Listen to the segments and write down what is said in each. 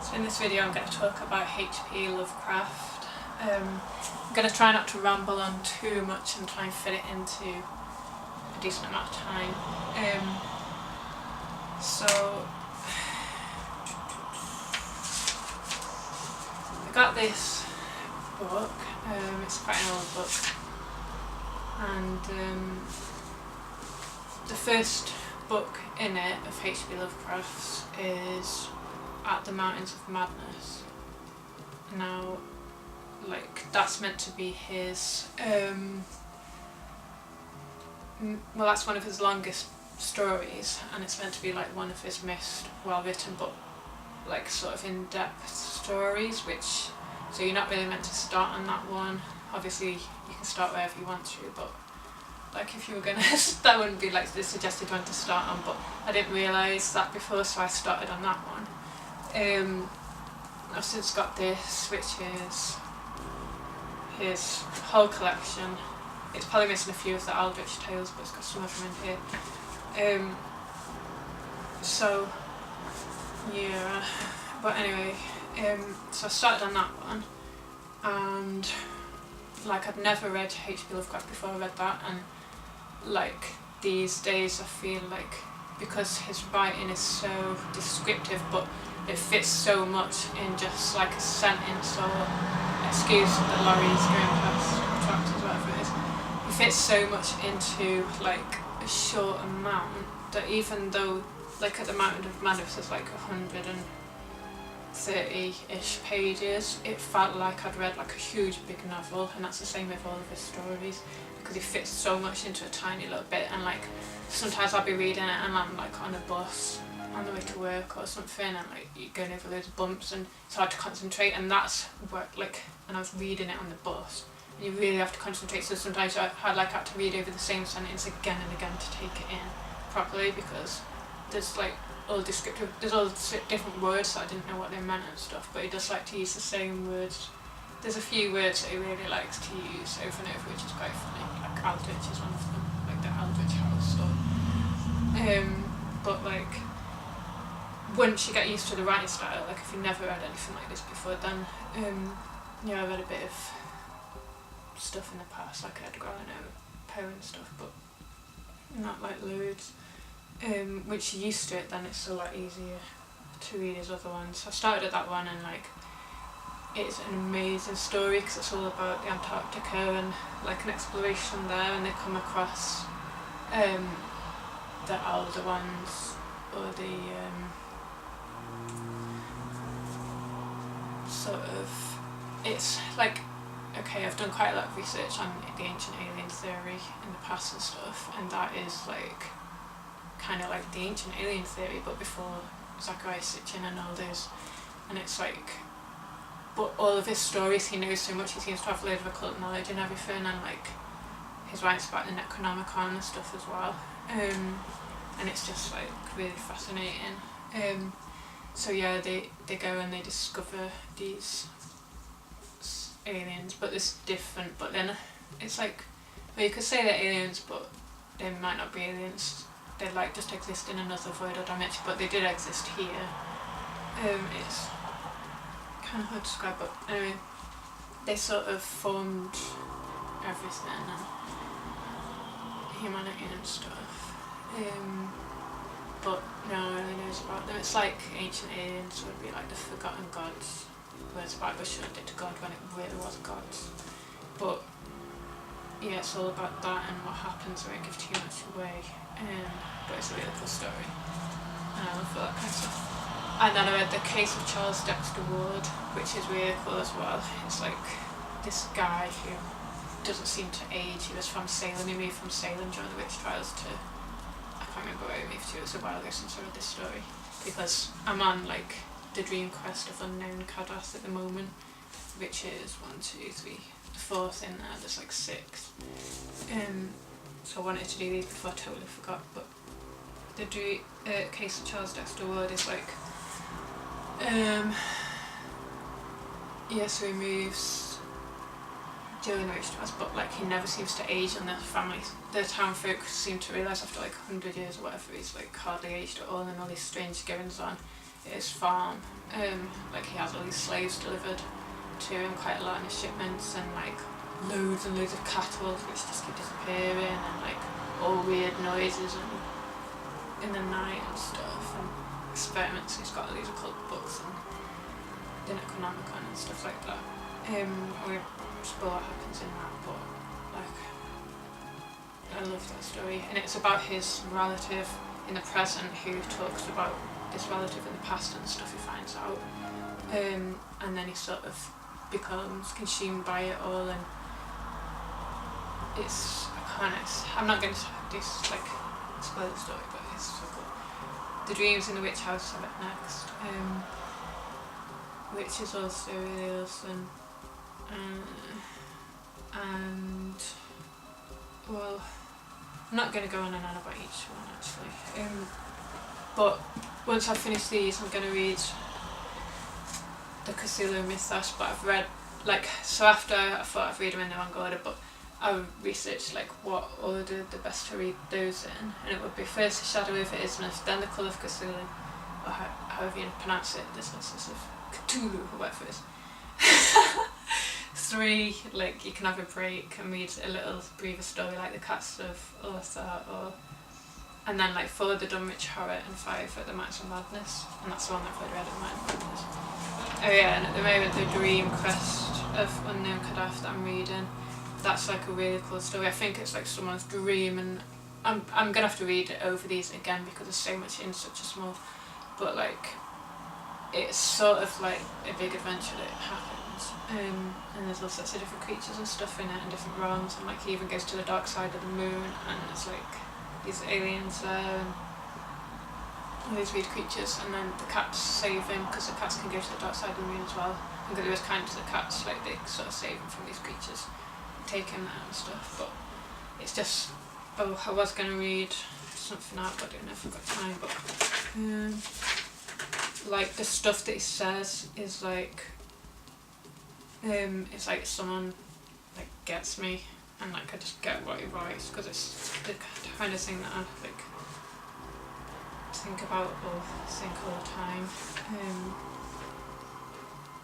So in this video I'm going to talk about H.P. Lovecraft. I'm going to try not to ramble on too much and try and fit it into a decent amount of time. So I got this book, it's quite an old book, and the first book in it of H.P. Lovecraft's is At the Mountains of Madness. Now, that's meant to be his, well, that's one of his longest stories, and it's meant to be one of his most well written but sort of in-depth stories, which, so you're not really meant to start on that one. Obviously you can start wherever you want to, but if you were gonna that wouldn't be the suggested one to start on, but I didn't realise that before, so I started on that one. I've since got this, which is his whole collection. It's probably missing a few of the Aldrich tales, but it's got some of them in here. So yeah, but anyway, so I started on that one, and I'd never read H.P. Lovecraft before I read that, and these days I feel because his writing is so descriptive, but it fits so much in just a sentence, or excuse the lorries going past, tractors, whatever it is. It fits so much into a short amount that even though at the Mountain of Madness is 130-ish pages, it felt like I'd read a huge big novel, and that's the same with all of his stories, because he fits so much into a tiny little bit. And sometimes I'll be reading it and I'm on a bus on the way to work or something, and you're going over loads of bumps and it's hard to concentrate, and that's what and I was reading it on the bus, and you really have to concentrate, so sometimes I had to read over the same sentence again and again to take it in properly, because there's all descriptive, there's all different words that I didn't know what they meant and stuff, but he does like to use the same words. There's a few words that he really likes to use over and over, which is quite funny, Aldrich is one of them, the Aldrich house, or but once you get used to the writing style, if you've never read anything like this before, then I read a bit of stuff in the past, Edgar Allan Poe and stuff, but not loads. Once you're used to it, then it's a lot easier to read his other ones. I started at that one, and it's an amazing story, because it's all about the Antarctica and an exploration there, and they come across the older ones, or the sort of, it's okay, I've done quite a lot of research on the ancient alien theory in the past and stuff, and that is kind of the ancient alien theory, but before Zecharia Sitchin and all those, and it's but all of his stories, he knows so much, he seems to have a load of occult knowledge and everything, and his writings about the Necronomicon and stuff as well, and it's just really fascinating. So yeah, they go and they discover these aliens, but it's different, but then it's well, you could say they're aliens, but they might not be aliens, they just exist in another void or dimension, but they did exist here. It's kind of hard to describe, but anyway, they sort of formed everything and humanity and stuff, but no one really knows about them. It's ancient aliens would be the forgotten gods, whereas the Bible showed it to God when it really was gods. But yeah, it's all about that and what happens. I won't give too much away, but it's a really cool story, and I love that kind of stuff. And then I read The Case of Charles Dexter Ward, which is really cool as well. It's this guy who doesn't seem to age. He was from Salem, he moved from Salem during the witch trials to, I can't remember where he moved to, it was a while ago since I read this story, because I'm on the Dream Quest of Unknown Kadath at the moment, which is 1, 2, 3, the fourth in there, there's 6. So I wanted to do these before I totally forgot, but the Case of Charles Dexter Ward is yeah, so he moves during the witch trials, but he never seems to age, and the town folk seem to realise after 100 years or whatever he's hardly aged at all, and all these strange goings on. his farm. Like he has all these slaves delivered to him, quite a lot in his shipments, and like loads and loads of cattle which just keep disappearing, and like all weird noises and in the night and stuff, and experiments. He's got all these occult books and the Necronomicon and stuff like that. I won't spoil what happens in that, but like I love that story, and it's about his relative in the present who talks about this relative in the past and stuff he finds out, and then he sort of becomes consumed by it all, and it's I'm not going to do like spoil the story, but it's so cool. The dreams in the witch house have it next, which is also really awesome, and well, I'm not going to go on and on about each one actually, but once I've finished these I'm going to read the Cthulhu Mythos, but I've read so after I thought I'd read them in the wrong order, but I researched like what order the best to read those in, and it would be first The Shadow over Isthmus, then The Call of Cthulhu, or however you pronounce it, this is of Cthulhu or whatever it is. 3, like you can have a break and read a little briefer story like The Cats of Arthur, and then like 4 The Dunwich Horror, and 5 The Mites of Madness, and that's the one that I've read at Mites of Madness. Oh yeah, and at the moment The Dream Quest of Unknown Kadaf that I'm reading, that's like a really cool story. I think it's like someone's dream, and I'm gonna have to read it over these again because there's so much in such a small, but like it's sort of like a big adventure that happens, and there's all sorts of different creatures and stuff in it, and different realms, and like he even goes to the dark side of the moon, and it's like these aliens there and all these weird creatures, and then the cats save him because the cats can go to the dark side of the moon as well, and because he was kind to the cats, like they sort of save him from these creatures, take him there and stuff. But it's just, I was going to read something out, but I don't know if I've got time, but like the stuff that he says is like it's like someone like gets me, and like I just get what he writes, because it's the kind of thing that I like think about or think all the time.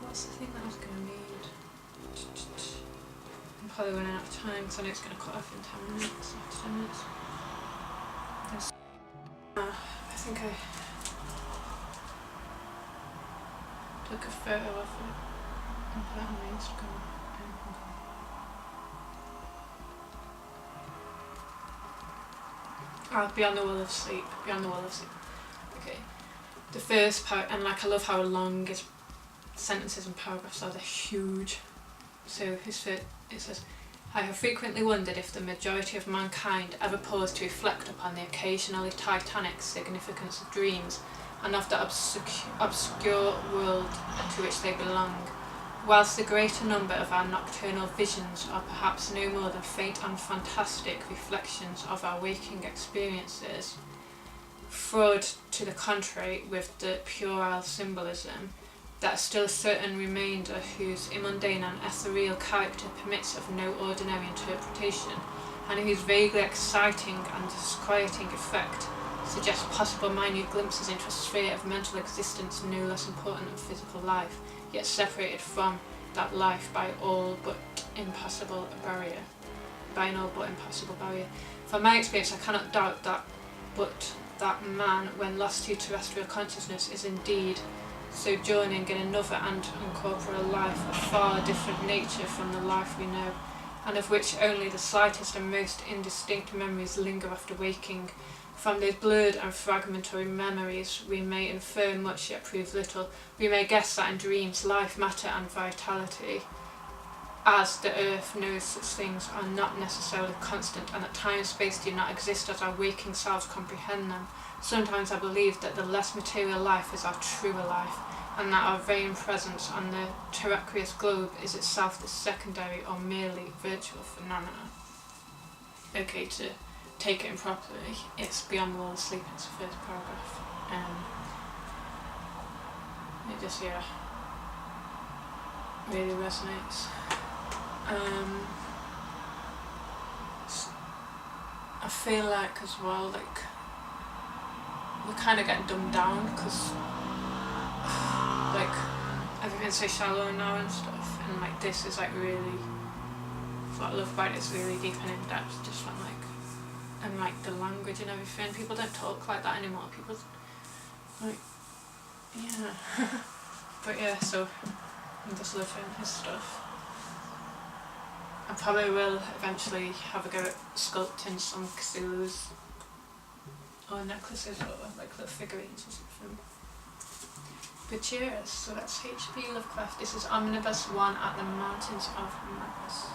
What's the thing that I was going to read? I'm probably running out of time because I know it's going to cut off in 10 minutes, after 10 minutes. I think I took a photo of it and put it on my Instagram. Beyond the Wall of Sleep. Beyond the Wall of Sleep. Okay. The first part, and like I love how long his sentences and paragraphs are, they're huge. So it says, I have frequently wondered if the majority of mankind ever paused to reflect upon the occasionally titanic significance of dreams and of the obscure world to which they belong. Whilst the greater number of our nocturnal visions are perhaps no more than faint and fantastic reflections of our waking experiences, fraud to the contrary with the puerile symbolism, that still a certain remainder whose immundane and ethereal character permits of no ordinary interpretation, and whose vaguely exciting and disquieting effect suggests possible minute glimpses into a sphere of mental existence no less important than physical life, yet separated from that life by all but impassable barrier. From my experience, I cannot doubt that, but that man, when lost to terrestrial consciousness, is indeed sojourning in another and uncorporeal life of far different nature from the life we know, and of which only the slightest and most indistinct memories linger after waking. From those blurred and fragmentary memories we may infer much yet prove little. We may guess that in dreams life, matter and vitality, as the earth knows such things, are not necessarily constant, and that time and space do not exist as our waking selves comprehend them. Sometimes I believe that the less material life is our truer life, and that our vain presence on the terraqueous globe is itself the secondary or merely virtual phenomena. Okay, to take it in properly, it's Beyond the Wall of Sleep, it's the first paragraph. It just, really resonates. I feel like as well, like, we're kind of getting dumbed down because getting so shallow now and stuff, and like this is like really, what I love about it is really deep and in depth, just from like, and like the language and everything. People don't talk like that anymore. People like, yeah. But yeah, so I'm just loving his stuff. I probably will eventually have a go at sculpting some Cthulhu's or necklaces or like little figurines or something. But cheers, so that's H.P. Lovecraft. This is Omnibus 1 at the Mountains of Madness.